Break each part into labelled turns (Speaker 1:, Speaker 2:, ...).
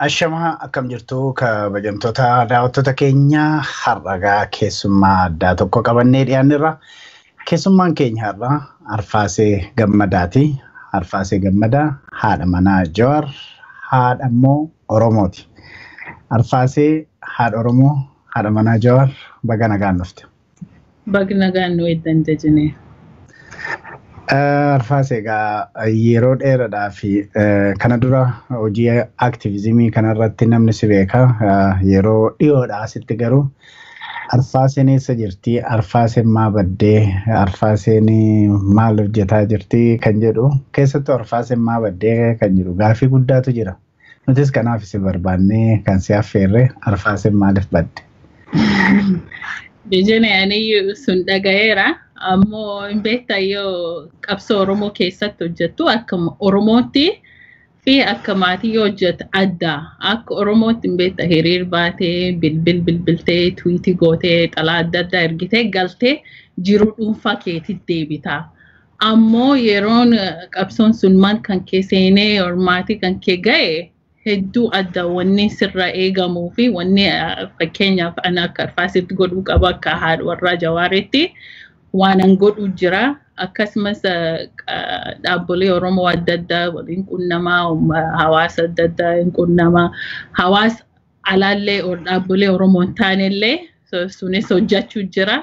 Speaker 1: Ashama akkam jirtu kabajamtoota daawwattoota keenya har'agaa keessummaa addaa tokko qabannee dhiyaanneerra. Keessummaan keenya har'a Arfasee Gammadaati. Arfasee Gammadaa haadha manaa Jawar, haadha immoo Oromooti. Arfasee haadha Oromoo, haadha manaa Jawar baga nagaan dhufte.
Speaker 2: Baga nagaan nu eeddan jajjine.
Speaker 1: Arfasee yeroo dheeraadhaa fi kana dura hojii aktiivizimii kanarratti namni si beeka. Yeroo dhiyoodhaa asitti garuu Arfaseen eessa jirti? Arfaseen maa baddee? Arfaseen maal hojjetaa jirti kan jedhu keessattuu Arfaseen maa baddee kan jedhu gaaffii guddaatu jira. Nutis kanaaf si barbaannee kan si affeerre Arfaseen maaliif badde?
Speaker 2: Jajjine ani sun dhagayeera. Ammoo beektaa yoo qabsoo Oromoo keessatti hojjettu akka Oromootti fi akka maatii yoo hojjetu adda. Akka Oromootti beektaa hiriir baatee bilbiltee twiitii gootee xalaa adda addaa ergitee galtee jiruu dhuunfaa keetitti deebita. Ammoo yeroon qabsoon sun man kan kee seenee maatii kan kee ga'e hedduu adda wanni sirra eegamuu fi wanni fakkeenyaaf ana akka Arfaseetti godhuu qaba akka haadha warraa Jawaritti. Waan an godhu jira akkasumas dhaabbilee Oromoo adda addaa waliin qunnamaa hawaasa adda addaa hin qunnamaa hawaasa alaallee dhaabbilee Oromoo hin taanellee sunis hojjechuu jira.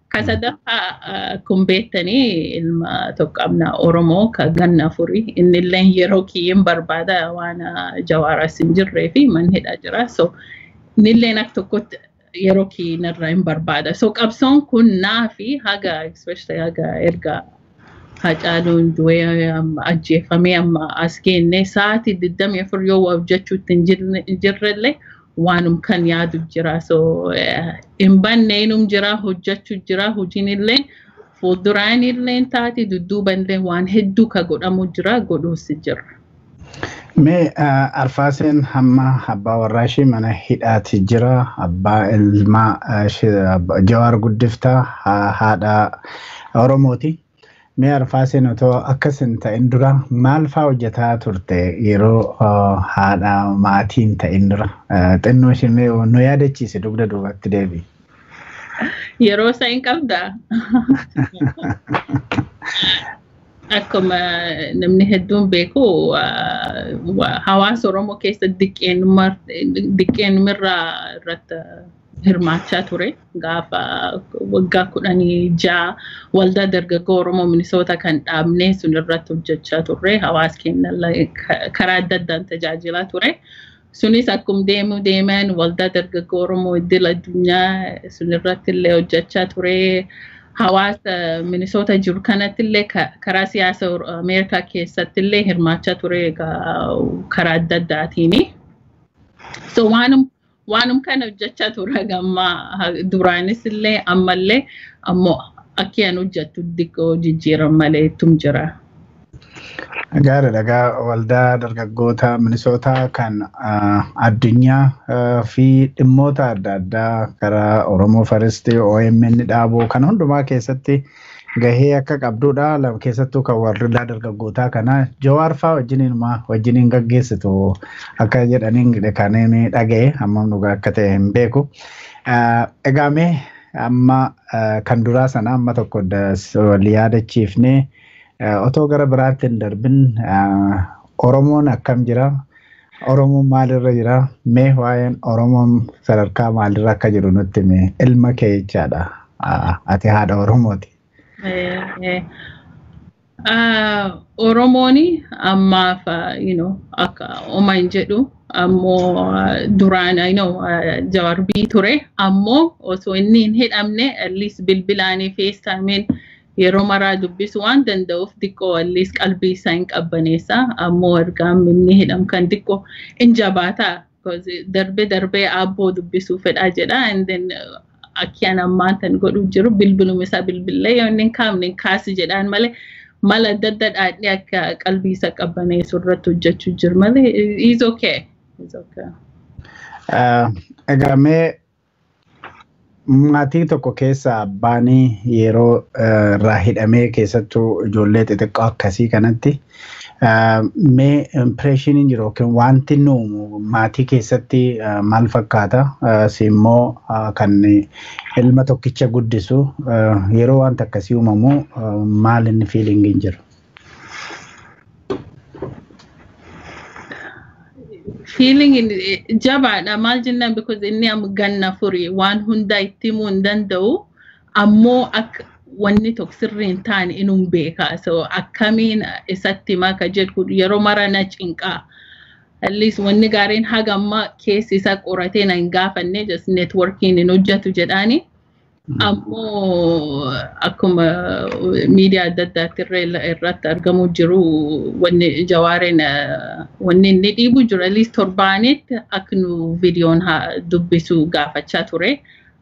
Speaker 2: Kasadaffaa kun beektanii ilma tokko qabna Oromoo ka ganna furii innillee yeroo kiyyeen barbaada waan Jawaras hin jirree fi manhidhaa jira. So innillee akka tokkotti yeroo kiinarraa hin barbaada. So qabsoon kun naafi haga especially haga erga Hacaaluun du'ee ajjeefamee amma as geenne sa'aatii 24 yoo hojjechuutti hin jirrellee waanum kan yaadu jira. So hin banneenum jira hojjechuu jira hojiinillee fuulduraanillee taati dudduubanillee waan hedduu ka godhamu jira godhuus jira.
Speaker 1: Mee Arfaseen hamma abbaa warraa ishee mana hidhaati jira. Abbaa ilmaa Jawar guddiftaa haadha Oromooti. Mee Arfaseen otoo akkas hin ta'in dura maal fa'aa hojjetaa turte yeroo haadha maatiin ta'in dura? Xinnoo ishee mee nu yaadachiise dugda duubatti deebi.
Speaker 2: Yeroo isaa hin qabdaa? Akkuma namni hedduun beeku hawaasa Oromoo keessa diqqeenumirraa irratti hirmaachaa ture. Gaafa waggaa 16 waldaa dargaggoo Oromoo Minisoota kan dhaabnee sun irratti hojjechaa turre. Hawaasa keenya karaa adda addaan tajaajilaa ture. Sunis akkuma deeman waldaa dargaggoo Oromoo idil addunyaa sun irratti illee hojjechaa ture. Hawaasa Minisoota jiru kanatti illee karaa siyaasa Ameerikaa keessatti illee hirmaachaa ture karaa adda addaatiini. So waanum kana hojjechaa ture gammaa duraanis illee ammallee ammoo akki an hojjettu xiqqoo jijjiiran malee ittum jira.
Speaker 1: Gaariidha. Waldaa dargaggoota Minisootaa kan addunyaa fi dhimmoota adda addaa karaa Oromoo Faristii OMN dhaabuu kan hundumaa keessatti gahee akka qabdudha. Lama keessattuu kan waldaa dargaggootaa kana Jawar fa'aa wajjiniin gaggeessitu akka jedhaniin kanneen dhaga'e amma dhugaa akka ta'e hin beeku. Egaa mee amma kan duraa sana amma tokko wal yaadachiifnee otoo gara biraatti hin darbin Oromoon akkam jira? Oromoon maalirra jira? Mee waa'een Oromoon sadarkaa maalirra akka jiru nutti himi? Ilma kee jechaadha. Ati haadha Oromooti.
Speaker 2: Oromooni ammaaf akka oma hin jedhu ammoo duraan Jawarbii ture ammoo osoo inni hin hidhamne at least bilbilaanii FaceTimeen yeroo maraa dubbisu waan danda'uuf xiqqoo at least qalbii isaa hin qabbaneessa ammoo ergaan inni hidham kan xiqqoo hin jabaataa darbee abboo dubbisuu fedhaa jedha and then akkiyaan ammaan tan godhu jiru bilbiluma isaa bilbillee yoo inni hin kaafne kaasi jedhaan malee mala adda adda dhaadhee akka qalbii isaa qabbaneessu irratti hojjechuu jiru malee he's okay.
Speaker 1: Egaa mee maatii tokko keessa abbaan yeroo irraa hidhamee keessattuu ijoollee xixiqqoo akkasii kanatti mee impression jiru yookiin wanti nuumu maatii keessatti maal fakkaata simmoo kan ilma tokkicha guddisu yeroo wanta akkasii uumamu maal inni feeling jiru.
Speaker 2: Feeling jabaadha maal jennaan because inni am ganna furii waan hunda itti himuu hin danda'u ammoo akka wanni tokko sirrii hin taane inuu beeka so akkamiin isatti maka jedhu yeroo mara na cinqaa at least wanni gaariin haga amma keessi isaa qoratee na hin gaafanne just networking hin hojjetu jedhaani ammoo akkuma media adda addaatti irratti argamu jiru wanni jawaareen wanni inni dhiibu jiru at least torbaanitti akka nu viidiyoon dubbisu gaafachaa ture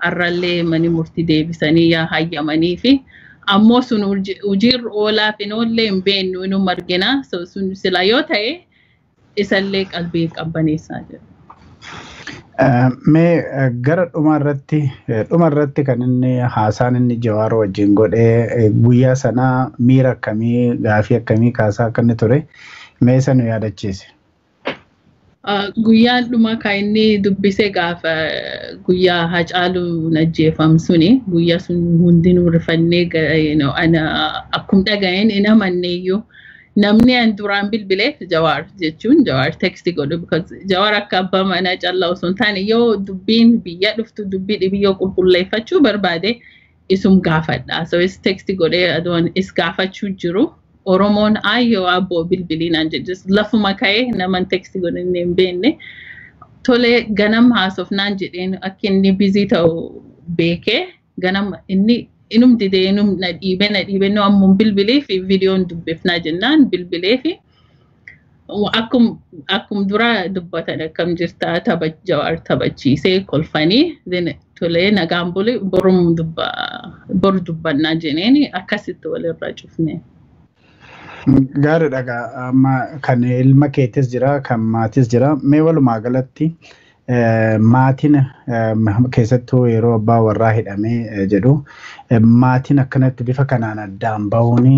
Speaker 2: arrallee mani murtii deebisanii yaa hayyamanii fi ammoo sun hojiirra oolaaf hin oolle hin beeknu inuu margina so sun sila yoo ta'e isallee qalbii qabbaneessaa jira.
Speaker 1: Mee gara dhumarratti kan inni haasaan inni Jawaar wajjin godhee guyyaa sanaa miira akkamii gaafii akkamii kaasaa akka inni ture mee isa nu yaadachiise.
Speaker 2: Guyyaan dhuma kan inni dubbise gaafa guyyaa Hacaaluu ajjeefame suni guyyaa sun hundinuu rifannee ana akkuma dhaga'een hin amanneeyyuu namni an duraan bilbileef Jawaar jechuun Jawaar text godhu because Jawaar akka abbaa manaa callaa osoo hin taane yoo dubbiin biyya dhuftu dubbii dhibiyyoo qulqulleeffachuu barbaade isum gaafadha so is text godhee adoon is gaafachuu jiru Oromoon ayyoo abbo bilbilinaan jedhu lafuma ka'ee naman text godhanii hin beekne tole ganam haasofnaan jedheen akka inni busy ta'u beekee ganam inni inum didee inum na dhiibe no ammun bilbilee fi viidiyoon dubbifnaa jennaan bilbilee fi akkum dura dubbatan akkam jirta Jawaar taphachiisee kolfanii then tolee nagaan bule boru dubbannaa jeneen akkasitti walirra cufne.
Speaker 1: Gaarii dhagaa kan ilma keetis jira kan maatis jira mee walumaa galatti maatiin keessattuu yeroo abbaa warraa hidhamee jedhu maatiin akkanatti bifa kanaan addaan bahuun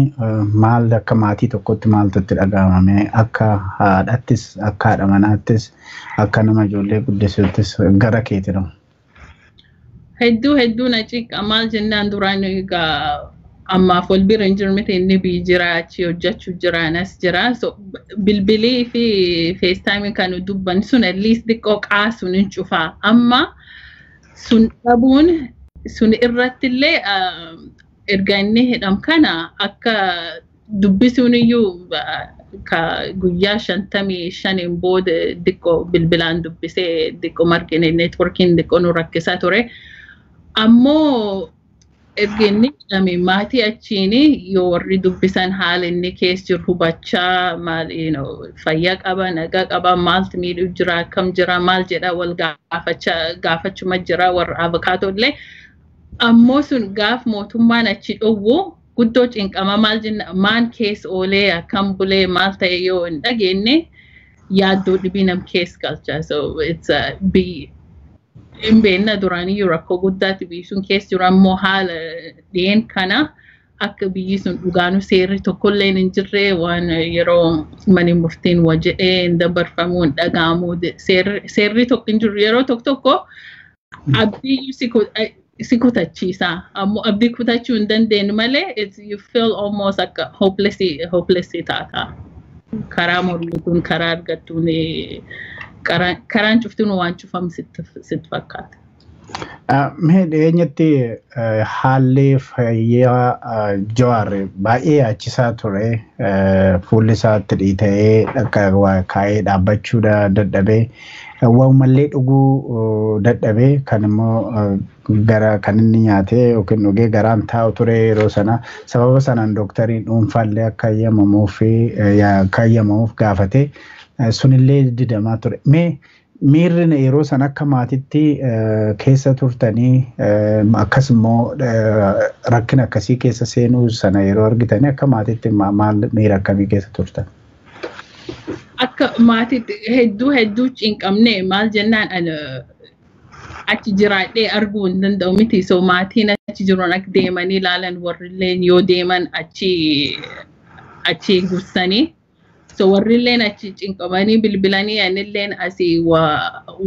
Speaker 1: maal akka maatii tokkotti maaltu itti dhaga'amame akka haadhattis akka haadha manaattis akka nama ijoollee guddisuuttis gara keetti jiru.
Speaker 2: Hedduu na ciqa maal jennaan duraan egaa ammaaf wal bira hin jirmite inni bii jira achi hojjechuu jiraanas jira so bilbilii fi FaceTime kan dubban sun at least xiqqoo qaasuun hin cufaa amma sun dhabuun sun irrattillee erga inni hidham kana akka dubbisuun iyyuu ka guyyaa 55 booda xiqqoo bilbilaan dubbisee xiqqoo margine networking xiqqoo nu rakkisaa ture ammoo ergenni nami maatii achiini yoo warri dubbisan haala inni keessa jiru hubachaa maal fayyaa qaba nagaa qaba maaltu miidhuu jira akkam jira maal jedha wal gaafachuma jira warra avokaatoo illee ammoo sun gaaf mootummaan achi dhowwu guddoo cinqama maal jenna maan keessa oolee akkam bulee maal ta'e yoo hin dhageenye yaaddoo dhibii nam keessa galcha so it's a big Inbeenna duraanii rakkoo guddaatti biyyi sun keessa jiru ammoo haala dhiyeen kana akka biyyi sun dhugaanu seerri tokkollee hin jirre waan yeroo mani murtiin jedhee hin dabarfamu hin dhaga'amu seerri tokko hin jiru yeroo tokko abdii si kutachiisa ammoo abdii kutachuu hin dandeenyu malee you feel almost akka hopeless taata karaa mormituun karaa argattuun karaan cuftuun waan cufamu sitti fakkaata.
Speaker 1: Mee dhiyeenyatti haalli fayyaa Jawaar baay'ee yaachisaa ture fuulli isaatti dhiita'ee kaa'ee dhaabbachuu dadhabee walumallee dhuguu dadhabee kan immoo gara kan inni nyaatee yookiin dhugee garaan taa'u ture yeroo sana sababa sanaan dooktariin dhuunfaallee akka hayyamamuuf gaafate. Sunillee didamaa ture. Mee miirri yeroo san akka maatitti keessa turtanii akkasumoo rakkina akkasii keessa seenuu sana yeroo argitanii akka maatitti maal miira akkamii keessa turtan?
Speaker 2: Akka maatitti hedduu cinqamne maal jennaan achi jiraadhee arguu hin danda'u miti. So maatiin achi jiran akka deemanii ilaalan warrilleen yoo deeman achi gursanii. So warrilleen achi cinqamanii bilbilanii anilleen asii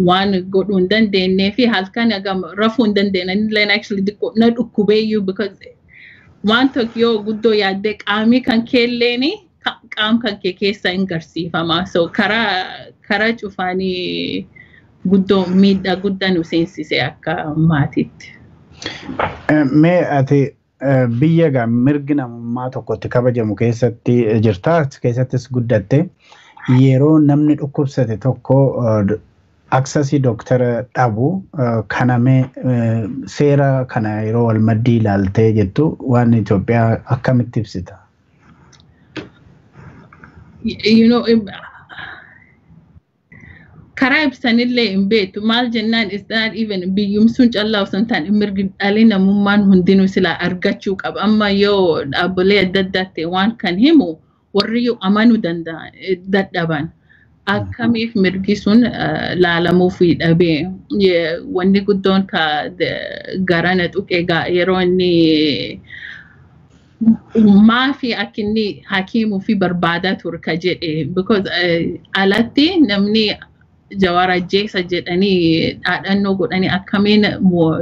Speaker 2: waan godhuu hin dandeenyee fi halkan rafuu hin dandeenye. Anilleen actually na dhukkubeeyyuu because waan tokko yoo guddoo yaaddee qaamii kan keelleeni qaam kan kee keessa hin garsiifama. So karaa cufaanii guddoo miidhaa guddaa nu seensise akka maatiitti.
Speaker 1: Mee ati biyya mirgi namummaa tokkotti kabajamu keessatti jirta, keessattis guddatte yeroo namni dhukkubsate tokko aksasii dooktara dhabu kaname seera kana yeroo wal maddii ilaaltee jettu waan Itoophiyaa akkamitti ibsita?
Speaker 2: Karaa ibsanillee hin beektu maal jennaan is that even biyyumsuun callaa osoo hin taane mirgi dhalli namummaan hundinuu silaa argachuu qaba. Amma yoo dhaabbilee adda addaatti waan kan himu warri amanuu dadhaban. Akkamiif mirgi sun laalamuu fi dhabee wanni guddoon garana tuqee yeroo inni maafi akka inni hakiimuu fi barbaadaa ture ka jedhe because alatti namni jawar ajjeesa jedhanii dhaadhannoo godhanii akkamiin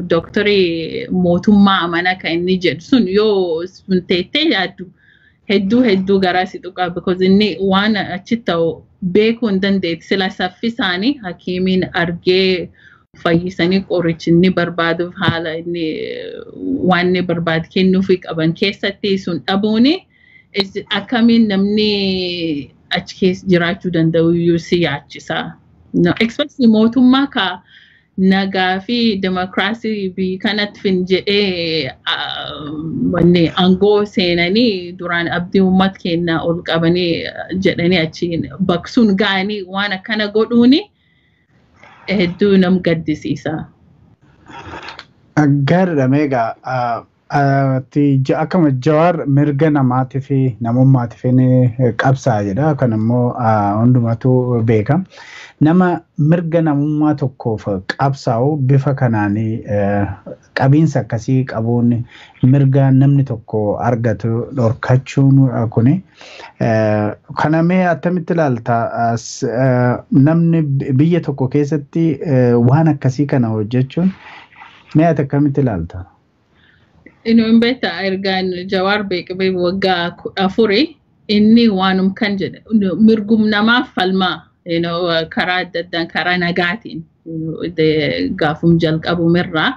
Speaker 2: dooktarii mootummaa amana kan inni jedhu sun yoo sun teettee yaaddu hedduu garaa si tuqa because inni waan achi ta'u beekuu hin dandeetti sila saffisaanii hakiimiin argee fayyisanii qorichi inni barbaaduuf haala inni waan inni barbaadu kennuufii qaban keessatti sun dhabuuni akkamiin namni achi keessa jiraachuu danda'u iyyuu si yaachisa. No, especially mootummaa ka nagaa fi demokraasii biyya kanatti fin jedhee wanni aangoo seenanii duraan abdii uummata keenyaa ol qabanii jedhanii achiin baksuun ga'anii waan akkana godhuuni hedduu nam gaddisiisa.
Speaker 1: Gaariidha meegaa akkama jawar mirga namaatii fi namummaatiif qabsaa jedha kan immoo hundumatu beeka. Nama mirga namummaa tokkoof qabsaa'u bifa kanaanii qabiinsa akkasii qabuun mirga namni tokko argatu dhorkachuun kuni kanamee attamitti ilaalta namni biyya tokko keessatti waan akkasii kana hojjechuun mee ati akkamitti ilaalta?
Speaker 2: Inni beektaa ergaan jawar beekame waggaa 14 inni waanum kan jedhe mirgum namaaf falmaa. Karaa adda addaan karaa nagaatiin gaafum jalqabumirraa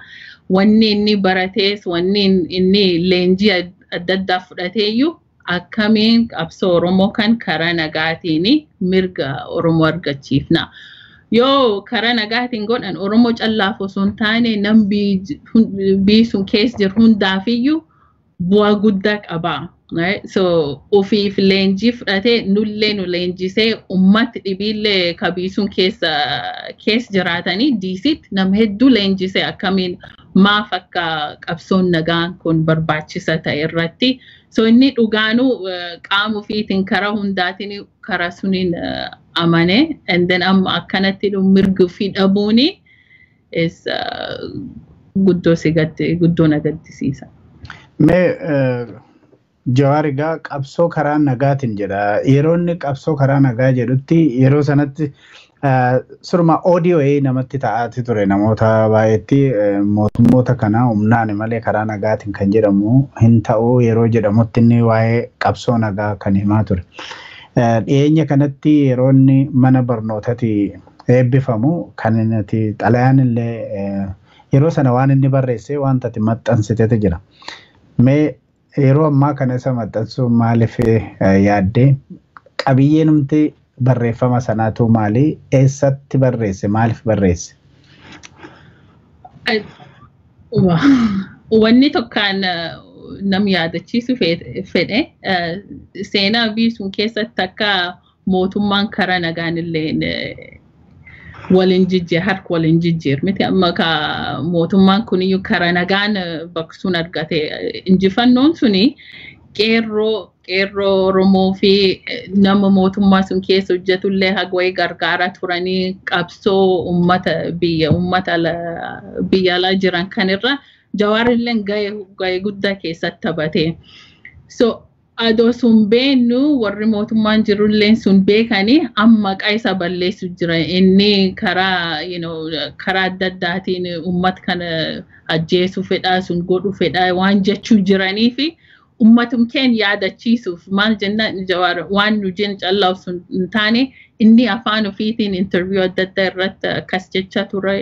Speaker 2: wanni inni baratees wanni inni leenjii adda addaa fudhateeyyuu akkamiin qabsoo Oromoo kan karaa nagaatiin mirga Oromoo argachiifna. Yoo karaa nagaatiin godhan Oromoo callaaf osoo hin taane nam bii sun keessa jiru hundaafiyyuu bu'aa guddaa qaba. Right? So ofiif leenjii fudhatee nullee nu leenjisee ummatti dhibiillee kabiisuun keessa jiraatanii diisitti nam hedduu leenjisee akkamiin maaf akka qabsoon nagaan kun barbaachisa ta'e irratti. So inni dhugaanuu qaama ofiitiin karaa hundaatiin karaa suniin amane and then amma akkanatti mirga ofii dhabuuni is guddoo na gaddisiisa.
Speaker 1: Jawar egaa qabsoo karaa nagaatiin jedha. Yeroo inni qabsoo karaa nagaa jedhutti yeroo sanatti surma audio namatti ta'aati ture namoota baay'eetti mootummoota kana humnaan malee karaa nagaatiin kan jedhamu hin ta'u yeroo jedhamutti inni waa'ee qabsoo nagaa kan himaa ture. Dhiyeenya kanatti yeroo inni mana barnootatti eebbifamu kan inni xalayaan illee yeroo sana waan inni barreesse wanta itti maxxansitetu jira. Mee yeroo ammaa kana isa maxxansu maaliif yaaddee qabiyyeen humti barreeffama sanaatu maali eessatti barreesse maaliif barreesse?
Speaker 2: Wanni tokkaan nam yaadachiisu fedhe seenaa biyya sun keessatti akka mootummaan karaa nagaan illee walin jijjiir miti amma ka mootummaan kuniyyuu karaa nagaan baksuun argate injifannoon suni qeerroo Oromoo fi nama mootummaa sun keessa hojjetullee hagwayii gargaara turanii qabsoo uummata biyya alaa jiran kanirra Jawarillee gahee guddaa keessatti taphate. So adoo sun beennu warri mootummaan jirullee sun beekanii amma qaisa balleessu jira. Inni karaa adda addaatiin uummata kana ajjeesuu fedhaa sun godhu fedhaa waan jechuu jiranii fi ummatum keen yaadachiisuuf maal jennaan Jawar waan nu jeen callaaf sun taane inni afaan ofiitiin interview adda addaa irratti akkas jecha ture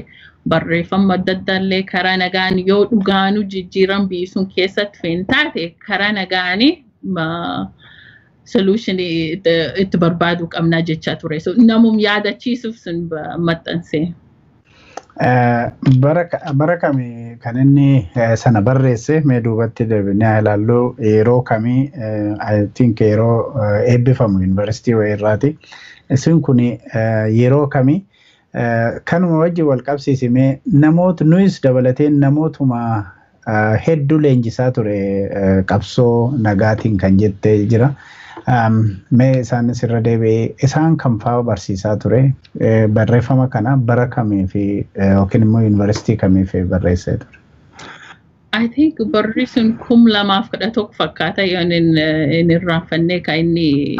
Speaker 2: barreeffama adda addaallee karaa nagaan yoo dhugaanu jijjiiran biisuun keessatti feentaate karaa nagaanii solution itti barbaadu qabnaa jecha ture. So namum yaadachiisuuf sun maxxanse.
Speaker 1: Bara kami kan inni sana barreesse mee duubatti deebinee ilaallu yeroo kamii I think yeroo eebbifamu university irraati. Isin kun yeroo kamii kanuma wajji wal qabsiisimee namoota nuyis dabalatee namootuma hedduu leenjisaa ture qabsoo nagaatiin kan jettee jira. Mee isaan sirra deebi'ee isaan kan fa'aa barsiisaa ture barreeffama kana bara kamii fi yookiin immoo yuunivarsiitii kamii fi barreessee ture?
Speaker 2: I think barri sun 2011 fakkaata yoon inni irraanfannee kan inni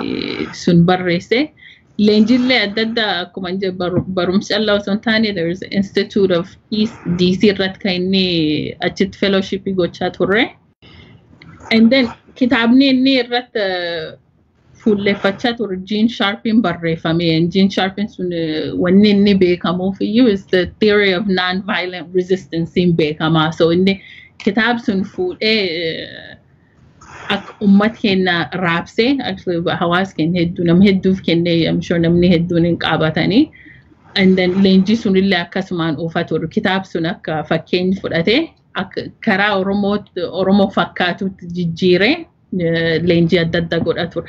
Speaker 2: sun barreesse. Leenjillee adda addaa akkuma barumsa Allah osoo hin taane there is an Institute of East DC irratti kan inni achitti fellowship gochaa turre. And then kitaabni inni irratti fuulleffachaa ture Gene Sharpin barreeffame. Gene Sharpin sun wanni inni beekamuuf iyyuu is the theory of non-violent resistance in beekama. So inni kitaab sun fuudhee akka ummat kenna raabsee actually hawaas kenna hedduu nama hedduuf kenne I'm sure namni hedduun hin qaabatanii. And then leenjii sunillee akkasumaan oofaa ture. Kitaab sun akka fakkeenya fudhatee karaa Oromoo fakkaatutti jijjiiree leenjii adda addaa godha ture.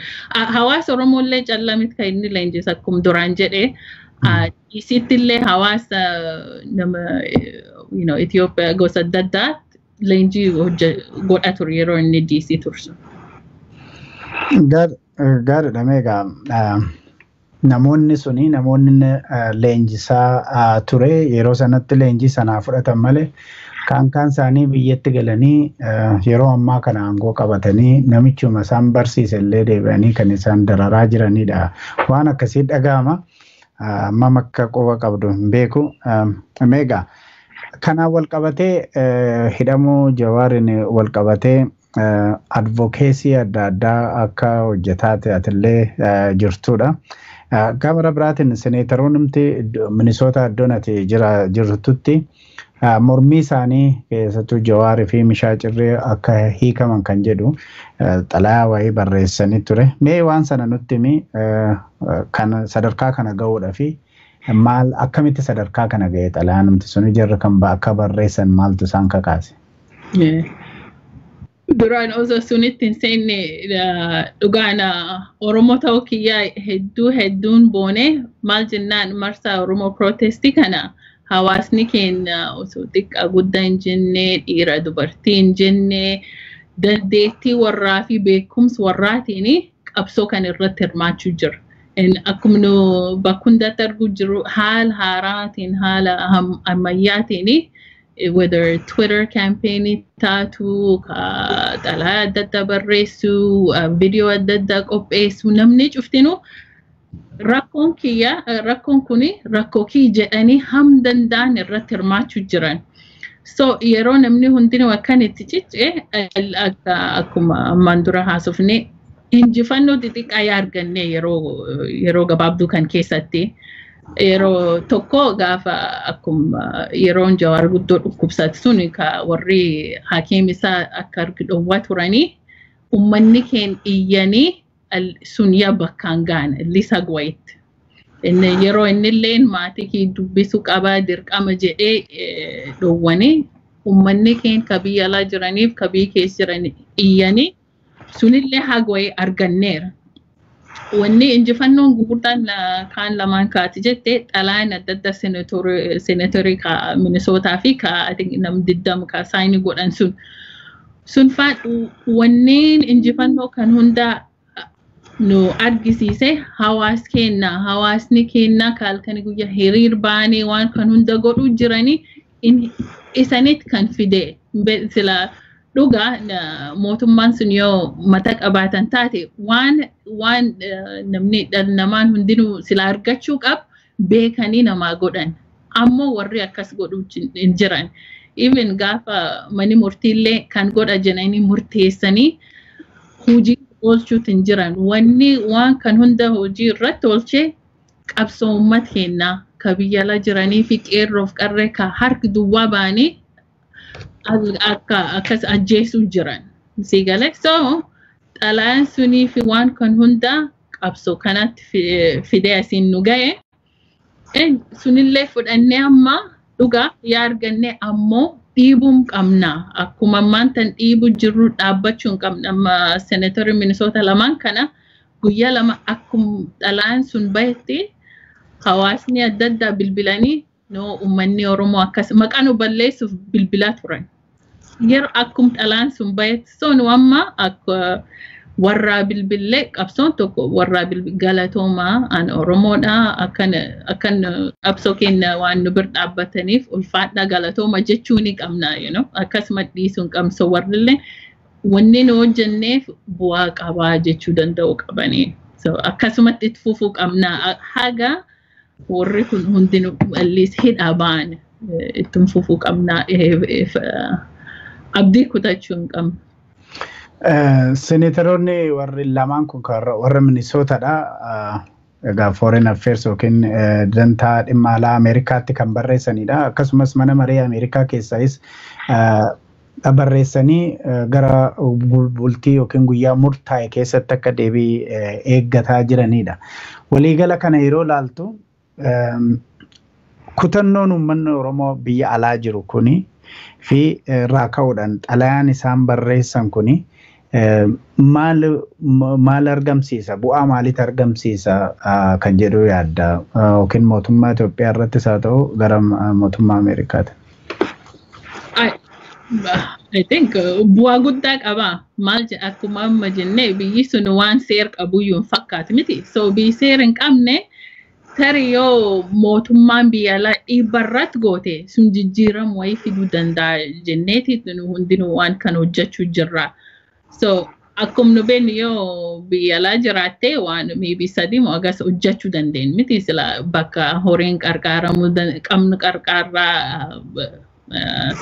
Speaker 2: Hawaasa Oromoollee callamit kan inni leenjis akkuma duraan jedhee isittillee hawaasa nama Itoophiyaa gosa adda addaa leenjii godha ture yeroo inni DC tursu.
Speaker 1: Gaariidha meeqa namoonni suni namoonni leenjisaa ture yeroo sanatti leenjii sanaa fudhatan malee kan isaanii biyyatti galanii yeroo ammaa kana aangoo qabatanii namichuma isaan barsiisellee deebi'anii kan isaan dararaa jiranidha. Waan akkasii dhaga'ama amma makka qofa qabdu hin beeku. Meeqa kanaan wal qabatee hidhamuu Jawaarin wal qabatee advokeesii adda addaa akka hojjetaa ta'atillee jirtudha. Gama biraatiin seneetaroonni Minisoota iddoon ati jirtutti mormii isaanii keessattuu Jawaarii fi Mishaa Cirree akka hiikaman kan jedhu xalayaa wayii barreessanii ture. Mee waan sana nutti himi kan sadarkaa kana ga'uudha fi maal akkamitti sadarkaa kana ga'e xalayaan nuti suni jirra kan akka barreessan maaltu isaan kakaase?
Speaker 2: Duraan osoo sunitti hin seenne dhugaan Oromoo ta'uu kiyyaa hedduun boone maal jennaan marsaa Oromoo protestii kana hawaasni keenya osoo xiqqaa guddaa hin jenne dhiira dubartii hin jenne dandeettii warraa fi beekumsa warraatiin qabsoo kan irratti hirmaachuu jira. Akkuma nu bakka hundatti arguu jiru haala haaraatiin haala ammayyaatiin whether Twitter campaign taatu xalayaa adda addaa barreessu video adda addaa qopheessu namni cuftinu rakkoon kuni rakkoo kii jedhanii ham danda'an irratti hirmaachuu jiran. So yeroo namni hundinuu akkan itti cicce akkuma ammaan dura haasofne injifannoo xixiqqaa arganne yeroo gabaabduu kan keessatti. Yeroo tokko gaafa akkuma yeroon Jawaar guddoo dhukkubsate sun warri hakiimisaa akka argidhowwaa turanii ummanni keen iyyanii sun bakkaan gaana lisa gwayitti. Yeroo innilleen maatii kee dubbisuu qabaa dirqama jedhee dhowwanii ummanni keen ka biyya alaa jiraniif ka biyya keessa jiran iyyanii sunillee hagwayii arganneera. Wanni injifannoon gurguddaan kaan lamaan kaati jettee xalayaan adda addaa seneetorii ka Minisootaa fi ka nam diddam ka saayinii godhan sun. sunfaan wanneen injifannoo kan hunda nu argisiise hawaasni keenya kaalkanii guyyaa hiriir baanee waan kan hunda godhu jiranii isanit kan fide sila dhugaa mootummaan sun yoo mata qabaatan taate waan namni namaan hundinuu sila argachuu qab beekanii namaa godhan ammoo warri akkas godhu hin jiran even gaafa mani murtiillee kan godha jenanii murteessanii hojii oolchuutu hin jiran waan kan hunda hojii irratti oolchee qabsoo uummata keenyaa ka biyyala jiranii fi qeerroof qarree ka harki duwwaa baanii akkas ajjeesuu jiran sigalee so xalayaan sunii fi waan kan hunda qabsoo kanatti fidee asiin nu ga'e sunillee fudhannee amma dhugaa yaa arganne ammoo dhiibuun qabna akkuma maantan dhiibu jirru dhaabbachuu hin qabna amma senaatorii Minnesota lamaan kana guyyaa lama akkuma xalayaan sun bahetti hawaasni adda addaa bilbilanii uummanni Oromoo akkas maqaa nu balleessuuf bilbilaa turan. Yeroo akkuma xalayaan sun bahetti soon amma akka warra bilbilee qabsoon tokko warra galatoomaa an Oromoodha akkan qabsoo keenya waan nu bir dhaabbataniif ulfaadha galatooma jechuu ni qabna akkasuma dhiisuun qabsoo warrillee wanni nu hojjenneef bu'aa qabaa jechuu danda'u qabanii so akkasumatti itti fufuu qabna haga warri kun hundinuu alliis hidhaa ba'an itti fufuu qabna abdii kutachuu hin qabna.
Speaker 1: Senaatoroonni warri lamaan kun warra Minnesotaadha. Egaa Foreign Affairs yookiin dantaa dhimma alaa Ameerikaatti kan barreessanidha. Akkasumas mana maree Ameerikaa keessaayis barreessanii gara bultii yookiin guyyaa murtaa'e keessatti akka deebii eeggataa jiranidha. Waliigala kana yeroo laaltu kutannoon uummanni Oromoo biyya alaa jiru kuni fi irraa ka'uudhaan xalayaan isaan barreessan kuni maal argamsiisa bu'aa maaliit argamsiisa kan jedhu yaadda yookiin mootummaa Itoophiyaa irrattis haa ta'u gara mootummaa Ameerikaati.
Speaker 2: I think bu'aa guddaa qaba maal akkuma amma jennee biyyi sun waan seera qabuyyuu hin fakkaatu miti so biyyi seera hin qabne tarii yoo mootummaan biyya alaa dhiibbarratti goote sun jijjiiramu wayii fiduu danda'a jenneeti hundinuu waan kan hojjechuu jirra. So akkuma nu beeknu yoo biyya alaa jiraatte waan maybe sadii moo agas hojjechuu dandeenyu miti sila bakka horiin qarqaaramuu qabnu qarqaarraa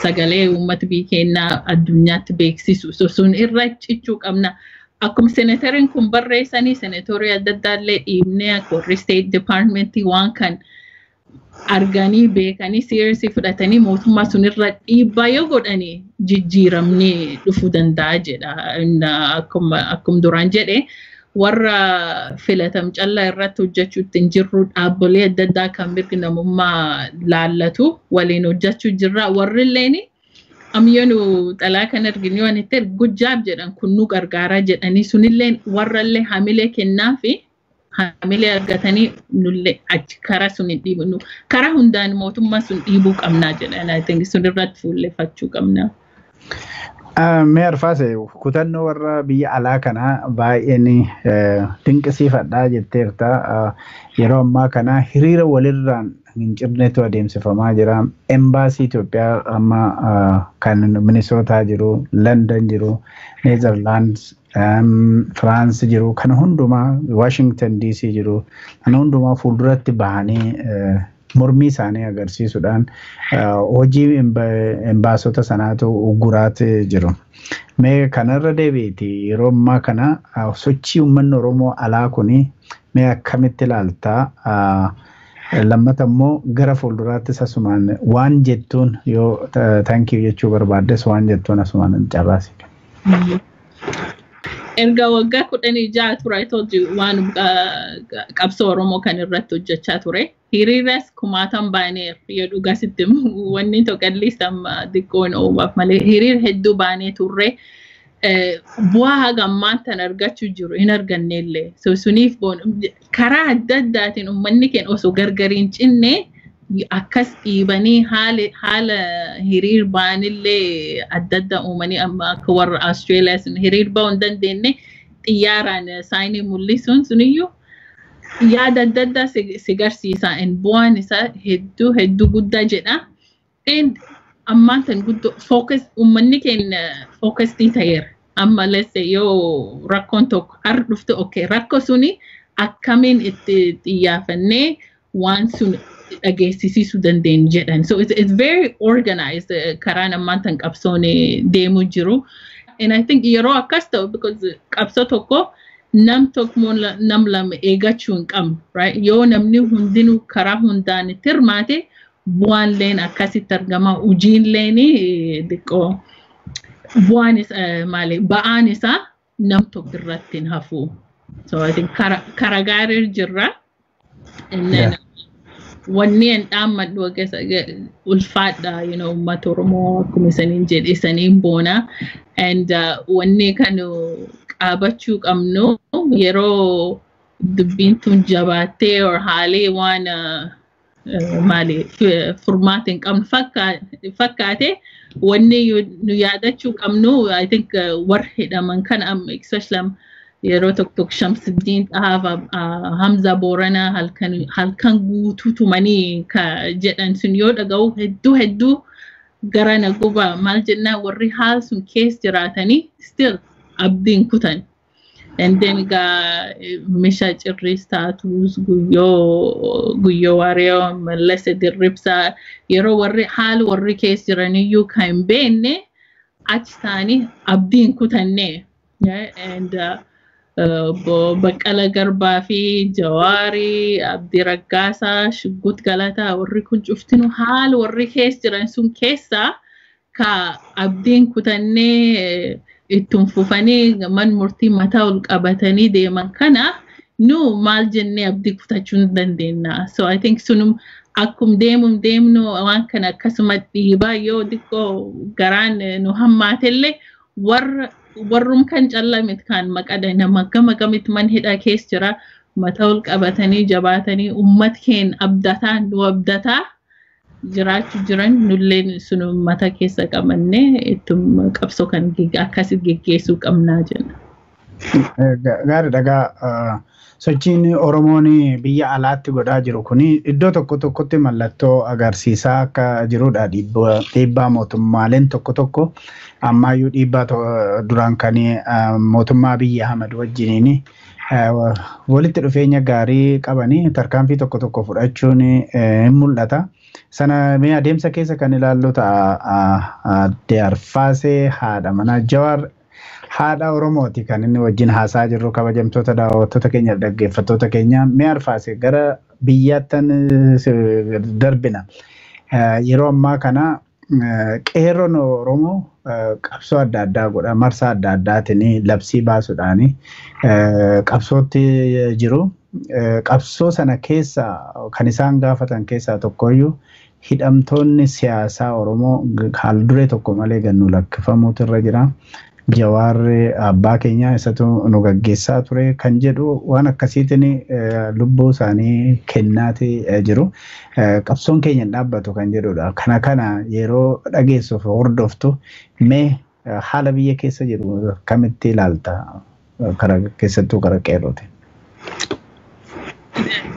Speaker 2: sagalee uummata biyya keenyaa addunyaatti beeksisu so sun irra cichuu qabna. Akkuma senaatariin kun barreessanii senaatorii adda addaallee dhiibnee warri State Departmentii waan kan arganii beekanii seriously fudhatanii mootummaa sunirra dhiibbaa yoo godhanii jijjiiramnee dhufuu danda'a jedha. Akkuma duraan jedhe warra filatam callaa irratti hojjechuutti hin jirru dhaabbilee adda addaa kan mirgi namummaa laallatu waliin hojjechuu jirra warrilleen amyoonu xalaa kan arginu waan itti good job jedhan kun nu gargaaraa jedhanii sunillee warrallee hamilee kennaa fi hamilee argatanii nullee achi karaa sun dhiibnu karaa hundaan mootummaa sun dhiibuu qabnaa jedhan I think sun irratti fuulleffachuu qabna.
Speaker 1: Mee Arfasee kutannoo warra biyya alaa kana baay'een dinqisiifadhaa jetteerta yeroo ammaa kana hiriira walirraan hin cirnetu adeemsifamaa jira. Embaasii Itoophiyaa amma kan Minnesota jiru, London jiru, Netherlands, France jiru, kan hundumaa Washington DC jiru, kan hundumaa fuulduratti bahanii mormii isaanii agarsiisuudhaan hojii embaasota sanaatu ugguraatti jiru. Mee kanarra deebiiti yeroo ammaa kana sochii uummanni Oromoo alaa kuni mee akkamitti ilaaltaa? Lammata immoo gara fuulduraattis asumaan waan jettuun yoo thank you jechuu barbaaddes waan jettuun asumaan carraasi.
Speaker 2: Erga waggaa 16 ture I told you waan qabsoo Oromoo kan irratti hojjechaa ture. Hiriiras kumaatan baanee yoo dhugaa sitti wanni tokko at amma xiqqoon oomaaf malee hiriir hedduu baanee turre bu'aa hagammaan tan argachuu jiru hin arganneellee. So suniif karaa adda addaatiin uummanni keenya osoo gargariin cinne akkas dhiibanii haala hiriir baanillee adda adda uumanii amma akka warra Austraaliyaa sun hiriir ba'uu hin dandeenye xiyyaaraan saayinii mul'isuun suniyyuu yaada adda addaa si garsiisa. Bu'aan isaa hedduu guddaa jedha. Ammaan tan guddoo uummanni keenya fookastii ta'eera. Amma lesse yoo rakkoon tokko har dhufte rakkoo suni akkamiin itti xiyyaafannee waan sun dhageessisuu dandeenya jedhan. So it's very organized karaan ammaan tan qabsoon deemuu jiru. And I think yeroo akkas ta'u because qabsoo tokko nam tokko nam lama eegachuu hin qabnu, right? Yoo namni hundinuu karaa hundaan itti hirmaate bu'aan leen akkasitti argama. Hojiin leen xiqqoo bu'aan ba'aan isaa nam tokko irratti hin hafu. So I think karaa gaarii jirra. And then wanni an dhaammadhu waggeessa ulfaadha, uummata Oromoo akkuma isaniin jedhe isaniin boona. And wanni kan qaabachuu qabnu yeroo dubbiin tun jabaattee haalii waan furmaata hin qabnu fakkaate wanni nu yaadachuu qabnu I think warra hidhaman kan especially yeroo tokko Shamsuddin Xahaaf Hamza Boorana halkan guutuu tumanii ka jedhan sun yoo dhaga'u hedduu gara na guba maal jennaa warri haal sun keessa jiraatanii still abdiin kutan. And then Misha Cirris Tatus Guyyoo Waariyoo Mallase Dirribsaa yeroo warri keessa jiraniyyuu kan beenne achi taanii abdiin kutanne. And Baqqala Garbaa fi Jawaari Abdii Raggaasaa Shuggut Galataa warri kun cuftinu haala warri keessa jiran sun keessaa ka abdiin kutannee ittiin fufanii man murtii mataa ol qabatanii deeman kana nu maal jennee abdii kutachuu hin dandeenya. So I think sunum akkum deemnu waan kana akkasuma dhiibaa yoo xiqqoo garaan nu hammaatellee warrum kan callamit kan maqada nama gamit man hidha keessa jira mataa ol qabatanii jabaatanii ummat keen abdataan nu abdataa jiraachuu jiran nulleen sun mata keessa qabanne ittum qabsoo kan akkasit geggeessuu qabnaa jenna.
Speaker 1: Gaarii dhagaa sochiin Oromoon biyya alaatti godhaa jiru kuni iddoo tokkotti mallattoo agarsiisaa akka jirudha. Dhiibbaa mootummaaleen tokko ammayyuu dhiibbaa duraan kan mootummaa biyya Ahmad wajjiniin walitti dhufeenya gaarii qabanii tarkaanfii tokko fudhachuun hin mul'ata. Sana mee adeemsa keessa kan ilaallu ta'a Arfasee haadha mana jawar haadha Oromooti kan inni wajjin haasaa jirru kabajamtoota daawwattoota keenya dhaggeeffattoota keenya mee Arfasee gara biyyaattan darbina. Yeroo ammaa kana qeerroon Oromoo qabsoo adda addaa godha marsaa adda addaatiin labsii baasuudhaan qabsootti jiru. Qabsoo sana keessa kan isaan gaafatan keessaa tokkoyyuu hidhamtoonni siyaasaa Oromoo haal duree tokko malee gannu lakkifamuutu irra jira. Jawaarri abbaa keenya isatu nu gaggeessaa ture kan jedhu waan akkasiitiin lubbuu isaanii kennaati jiru. Qabsoon keenya dhaabbatu kan jedhudha. Kana yeroo dhageessuuf hordoftu mee haala biyya keessa jiru kamitti ilaalta keessattuu karaa qeerrooti?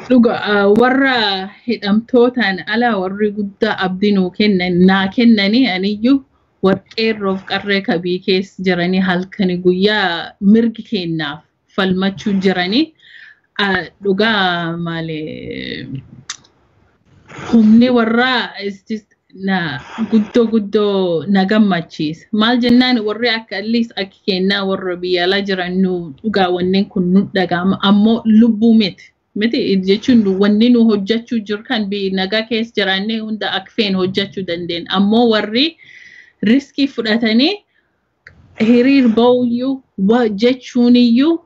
Speaker 1: Dhuga warra hidhamtootaan ala warri guddaa abdii nuu kennanii aniyyuu warqeerroof qarree kabii keessa jiranii halkanii guyyaa mirgi kennaaf falmachuu jiranii dhugaa malee humni warraa guddoo na gammachiisa. Maal jennaan warri akka alliis akka kennaa warra biyya alaa jiran nu dhugaa wanneen kun nu dhaga'ama ammoo lubbuu miti jechuun wanni nu hojjechuu jiru kan nagaa keessa jiraannee hunda akka feen hojjechuu dandeenya ammoo warri riskii fudhatanii hiriir ba'uyyuu jechuuniyyuu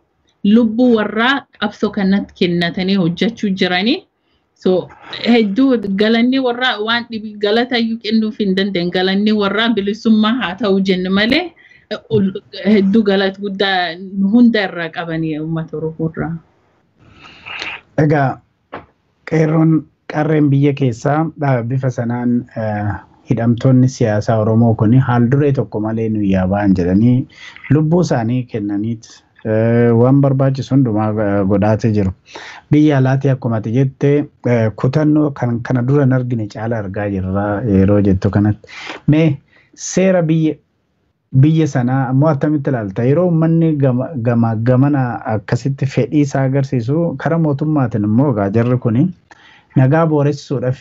Speaker 1: lubbuu warraa qabsoo kanatti kennatanii hojjechuu jiranii. So hedduu galanni warraa waan dhibi galatayyuu kennuuf hin dandeenye galanni warraa bilisummaa haa ta'u jenne malee hedduu galata guddaa hunda irraa qabanii uummata Oromoo irraa. Egaa qarreen biyya keessaa bifa sanaan hidhamtoonni siyaasaa Oromoo kuni haal duree tokko malee nu yaabaan jedhanii lubbuu isaanii kennaniit waan barbaachisu hundumaa godhaatee jiru. Biyya alaatti akkuma ati jette kutannoo kan kana dura hin argine caala argaa jirra yeroo jettu kanatti. Mee seera biyya sanaa ammoo attamitti ilaalta? Yeroo uummanni gamana akkasitti fedhii isaa agarsiisu karaa mootummaatiin immoo jarri kuni nagaa booressisuudhaaf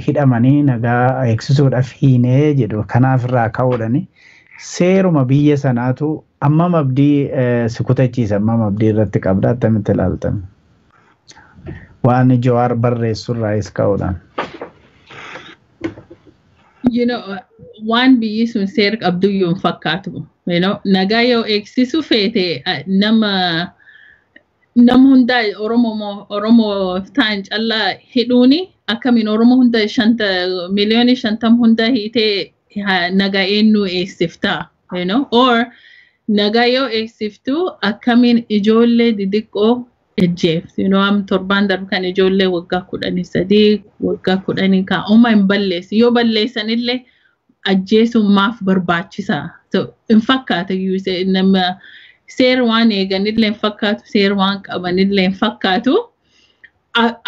Speaker 1: hidhamanii nagaa eegsisuudhaaf hiinee jedhu kanaaf irraa ka'uudhani seeruma biyya sanaatu ammam abdii si kutachiisa ammam abdii irratti qabda attamitti ilaaltan waan Jawaar barreessu irraas ka'uudhaan.
Speaker 2: You know, waan biyyi sun seera qabduyyuu hin fakkaatu. You know, nagaa yoo eegsisu feete nama hunda Oromoo ta'an callaa hidhuuni akkamiin Oromoo hunda miliyoonii 50 hunda hiitee nagaa eenyu eegsiftaa, you know, or nagaa yoo eegsiftu akkamiin ijoollee didiqqoo ejjeeftu, you know, am torban darbu kan ijoollee waggaa 13 waggaa 10 kan uma hin balleessi yoo balleessanillee ajjeesuun maaf barbaachisaa? So hin fakkaatu nama seera waan eeganillee hin fakkaatu, seera waan qabanillee hin fakkaatu.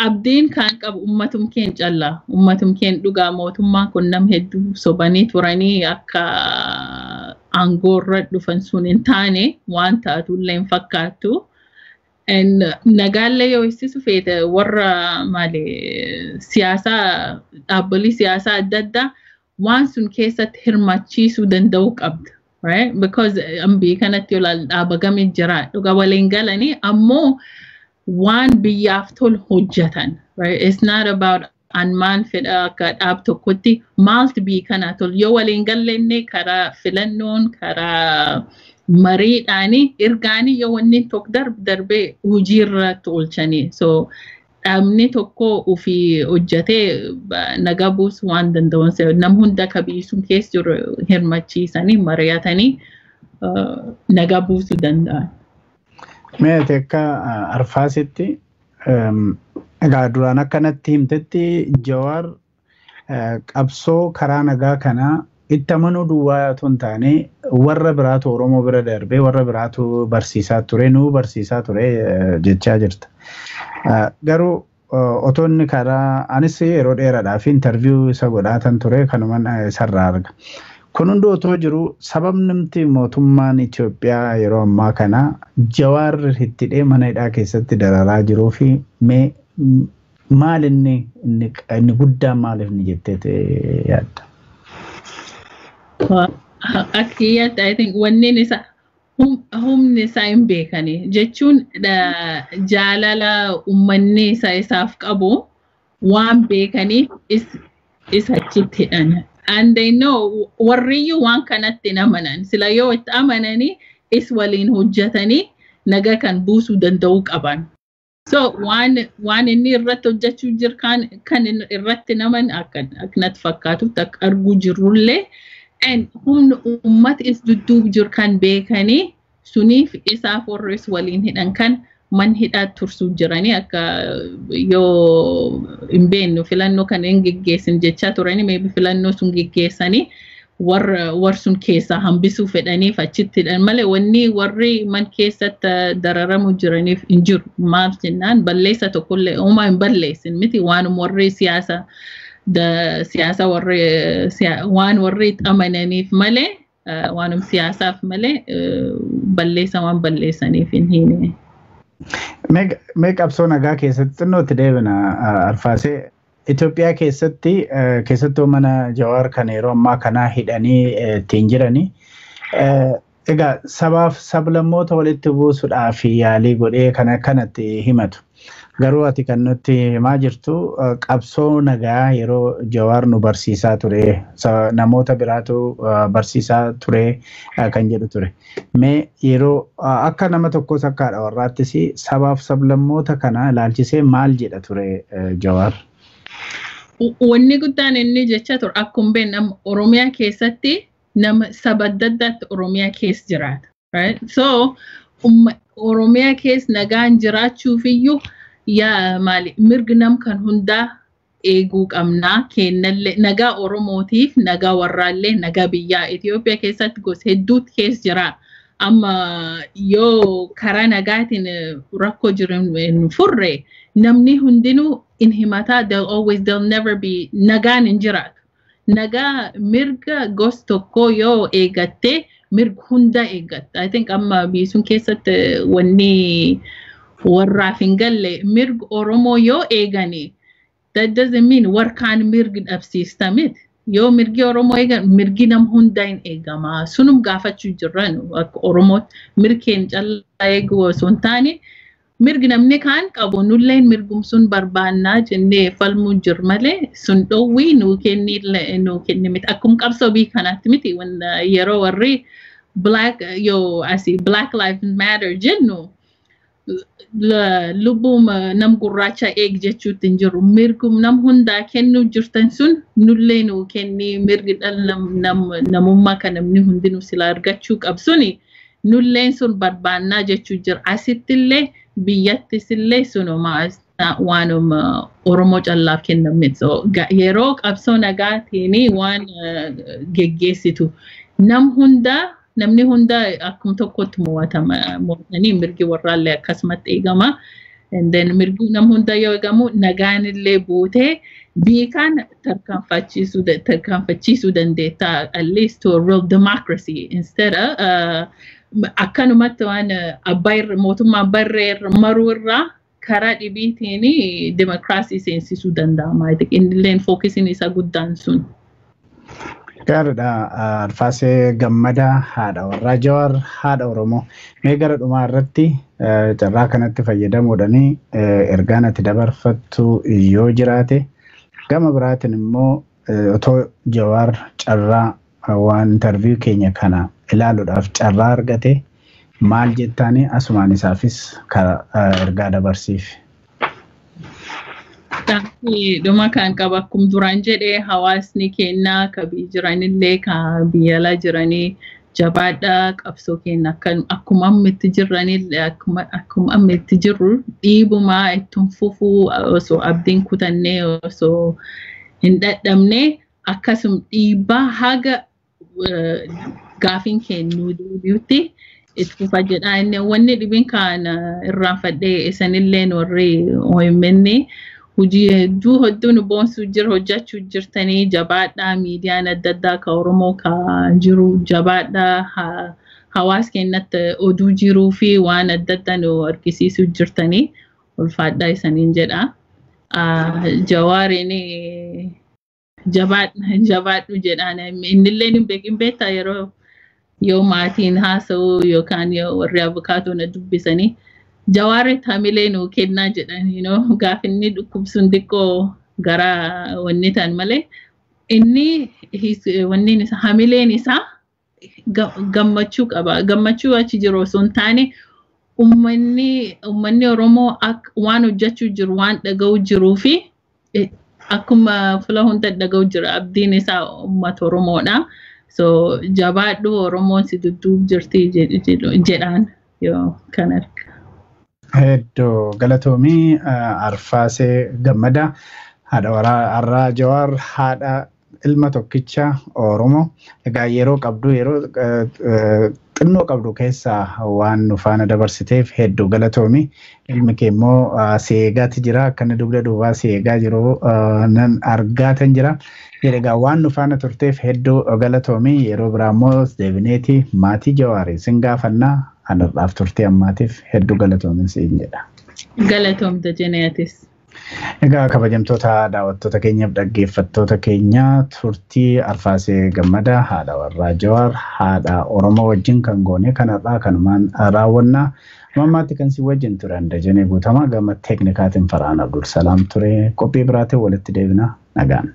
Speaker 2: Abdiin kan qabu ummatum keen callaa, ummatum keen dhugaa mootummaan kun nam hedduu sobanii turanii akka aangoorra dhufan sun hin taane waan taatullee hin fakkaatu. Nagaallee yoo eegsisu feete warra siyaasaa dhaabbilee siyaasaa adda addaa waan sun keessatti hirmachiisuu danda'uu qabda. Right? Because ambii kanatti yoo dhaaba gamii jira dhuga waliin galanii ammoo waan biyyaaf tolu hojjetan. Right? It's not about anmaan fedha akka dhaab tokkotti maaltu bii kana tolu yoo waliin gallenne karaa filannoon karaa mariidhaanii ergaanii yoo wanni tokko darbee hojiirra tolchanii. So dhaabni tokko ofii hojjetee nagaa buusuu waan danda'uun nam hunda kabiisuun keessa jiru hirmachiisanii mari'atanii nagaa buusuu danda'an.
Speaker 1: Mee akka Arfaasitti egaa duraan akkanatti himtetti Jawaar qabsoo karaa nagaa kanaa itti amanuu duwwaa otoo hin taane warra biraatu Oromoo bira darbee warra biraatu barsiisaa ture nuu barsiisaa ture jechaa jirta. Garuu otoonni karaa anis yeroo dheeraadhaaf interview isa godhaatan ture kanuman isarraa arga. Kun hundi otoo jiru sababni mootummaan Itoophiyaa yeroo ammaa kana Jawaar itti mana hidhaa keessatti dararaa jiruu fi mee maal inni guddaan maaliif ni jettee yaadda?
Speaker 2: Akkiyyaatti I think wanneen isa humni isaa hin beekani jechuun jaalala ummanni isaaf qabu waan beekaniif isa achitti hidhan. And they know warriyyuu waan kanatti hin amanan. Sila yoo itti amananii is waliin hojjetanii nagaa kan buusuu danda'uu qaban. So waan inni irratti hojjechuu jiru kan irratti naman akkanatti fakkaatutti akka arguu jirrullee and humni uummata is dudduuba jiru kan beekanii suniif isaaf warris waliin hidhan kan man hidhaa tursuu jiranii akka yoo hin beeknu filannoo kan hin geggeessin jechaa turanii maybe filannoo sun geggeessanii war sun keessaa hambisuu fedhaniif achitti hidhan malee wanni warri man keessatti dararamu jiraniif hin jiru. Maaf jennaan balleessa tokkollee uumaa hin balleessin miti waan warri siyaasa waan warri amananiif malee waanum siyaasaaf malee balleessa waan balleessaniif hin hiine.
Speaker 1: Mee qabsoo nagaa keessatti xinnootti deebina Arfaasee. Itoophiyaa keessattuu mana Jawaar kan yeroo ammaa kanaa hidhanii ittiin jiranii egaa sabaaf sablammoota walitti buusuudhaaf yaalii godhee kanatti himatu. Garuu ati kan nutti himaa jirtu qabsoo nagaa yeroo Jawaar nu barsiisaa ture namoota biraatu barsiisaa ture kan jedhu ture. Mee yeroo akka nama tokkos akka haadha warraattis sabaaf sablammoota kana ilaalchisee maal jedha ture Jawaar?
Speaker 2: Wanni guddaan inni jecha ture akkuma beeknu Oromiyaa keessatti nama saba adda addaatti Oromiyaa keessa jiraata. Right? So Oromiyaa keessa nagaan jiraachuuf iyyuu yaa maali mirgi nam kan hundaa eeguu qabna. Kennallee nagaa Oromootiif nagaa warraallee nagaa biyyaa Itoophiyaa keessatti gosa hedduutu keessa jira. Amma yoo karaa nagaatiin rakkoo jiru hin furre namni hundinuu in himataa they'll never be nagaan hin jiraatu. Nagaa mirga gos tokko yoo eegatte mirga hunda eegatta. I think amma biisuun keessatti wanni warraaf hin galle mirga Oromoo yoo eegani that doesn't mean warkaan mirgi dhabsiistamit. Yoo mirgi Oromoo eegan mirgi nam hunda hin eegama. Sunum gaafachuu jirran akka Oromoo mirkeen callaa eeguu osoo hin taane mirgi namni kaan qabu nulleen mirgum sun barbaannaa jennee falmuu jir malee sun dhowwii nuu kenni miti. Akkuma qabsoo bii kanaatti miti yeroo warri black lives matter jennu lubbum nam gurraacha eeg jechuutti hin jiru. Mirgum nam hundaa kennuu jirtan sun nullee nuu kenni mirgi dhala namummaa kan namni hundinuu sila argachuu qabsuni nulleen sun barbaannaa jechuu jira. Asittillee biyyattisillee sunuma waanuma Oromoo callaaf kennamne. So yeroo qabsoo nagaatiin waan geggeessitu namni hunda akkuma tokkotti mo'atanii mirgi warraallee akkasumatti eegama. And then mirgi nam hunda yoo eegamu nagaanillee buutee biikaan tarkaanfachiisuu dandeetta at least to a real democracy instead akkanumatti waan mootummaa abbairree maruu irraa karaa dhibiitiin demokiraasii seensisuu danda'ama. Innilleen fookisiin isa guddaan sun.
Speaker 1: Gaariidha. Arfasee gammadaa haadha warraa Jawar haadha Oromoo. Mee gara dhumaa irratti carraa kanatti fayyadamuudhaan ergaan ati dabarfattu yoo jiraate gama biraatiin immoo otoo Jawar carraa waan interview keenya kana ilaaluudhaaf carraa argate maal jettaanii asumaan isaafis ergaa dabarsiif.
Speaker 2: Dhuma kan qaba akkuma duraan jedhee hawaasni kennaa ka jiranillee ka biyya alaa jiranii jabaadhaa qabsoo kenna akkuma ammitti jiranillee akkuma ammitti jirru dhiibumaa ittiin fufuu osoo abdiin kutannee osoo hin dadhabne akkasuma dhiibbaa haga gaafiin kennuu deebi'utti itti fufa jedha. Inni wanni dhibiin kan irraanfadhee isanillee warri OMN hojii hedduu nu boonsuu hojjechuu jirtanii jabaadhaa miidiyaan adda addaa ka Oromoo ka jiru jabaadhaa hawaas kennatti oduu jiruu fi waan adda addaa nu argisiisuu jirtanii ulfaadhaa isaniin jedha. Jawaariin jabaadhu jedhaan innillee hin beektaa yeroo yoo maatiin haasa'u yookaan yoo warri abukaatoon dubbisanii Jawaaritti hamilee nuu kennaa jedhan gaafinni dhukkubsuun xiqqoo gara wanni ta'an malee inni wanni hamileen isaa gammachuu qaba. Gammachuu achi jiru osoo hin taane ummanni Oromoo waan hojjechuu jiru waan dhaga'uu jiruu fi akkuma fula hunda dhaga'uu jira abdiin isaa uummata Oromoodha. So jabaadhu Oromoon si dudduub jirti jedhaan yoo kan arga.
Speaker 1: Hedduu galatoomii Arfasee gammadaa haadha warraa Jawar haadha ilma tokkicha Oromoo. Egaa yeroo xinnoo qabdu keessaa waan nu faana dabarsiteef hedduu galatoomii. Ilmi kee immoo seegaatti jira akkana dugda duubaa seegaa jiru nan argaatan jira. Egaa waan nu faana turteef hedduu galatoomii. Yeroo biraa immoo deebineeti maatii Jawaarii sin gaafannaa. Anarraaf turtee ammaatiif hedduu galatoomin siin jedha.
Speaker 2: Galatoomta jeneetis.
Speaker 1: Egaa kabajamtoota daawwattoota keenyaaf dhaggeeffattoota keenya turtii Arfasee gammadaa haadha warraa Jawar haadha Oromoo wajjin kan goone kanarraa kanumaan raawwannaa. Mammaatti kan si wajjin turan Dajanee Guutamaa gama teeknikaatiin Faraan Abdul Salaam ture. Qophii biraatiin walitti deebina nagaan.